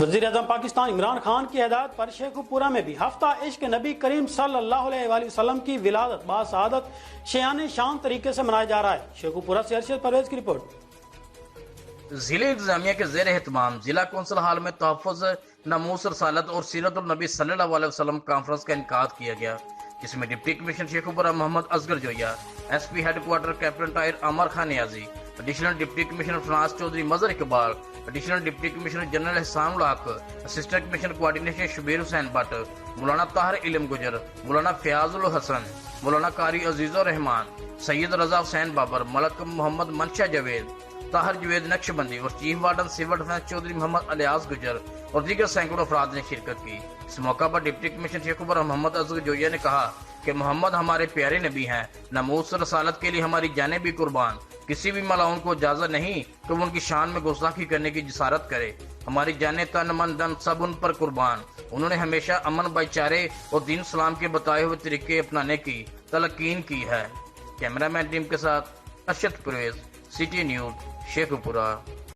وزیر اعظم پاکستان عمران خان کی ہدایت پر شیخوپورہ میں بھی ہفتہ عشق نبی کریم صلی اللہ علیہ وآلہ وسلم کی ولادت باسعادت شیان شان طریقے سے منایا جا رہا ہے۔ شیخوپورہ سے ارشد پرویز کی رپورٹ۔ ضلع انتظامیہ کے زیر اہتمام ضلع کونسل ہال میں تحفظ ناموس رسالت اور سیرت النبی صلی اللہ علیہ وسلم کانفرنس کا انعقاد کیا گیا، جس میں deputy commissioner Sheikhupura Muhammad Asghar Joya, S P head quarter captain ٹائر Amir Khan Niazi, additional deputy commissioner finance Chaudhry Mazhar Iqbal, additional deputy commissioner general Ehsan ul Haq, assistant commissioner coordination Shabbir Hussain Butt, Maulana Tahir علم گجر، مولانا فیاض الحسن، مولانا قاری عزیز الرحمان، سید رضا حسین بابر، ملک محمد منشا جاوید، طاہر جوید نقشبندی اور chief warden civil defence Chaudhry Muhammad Ilyas Gujjar اور دیگر سینکڑوں افراد نے شرکت کی۔ اس موقع پر ڈپٹی کمشنر شیخوپورہ محمد اصغر جویا نے کہا کہ محمد ہمارے پیارے نبی ہیں، ناموس رسالت کے لیے ہماری جانیں بھی قربان، کسی بھی ملعون کو اجازت نہیں کہ وہ ان کی شان میں گستاخی کرنے کی جسارت کرے، ہماری جانیں تن من دن سب ان پر قربان۔ انہوں نے ہمیشہ امن بھائی چارے اور دین اسلام کے بتائے ہوئے طریقے اپنانے کی تلقین کی ہے۔ کیمرہ مین ٹیم کے ساتھ ارشد پرویز، سٹی نیوز، شیخوپورہ۔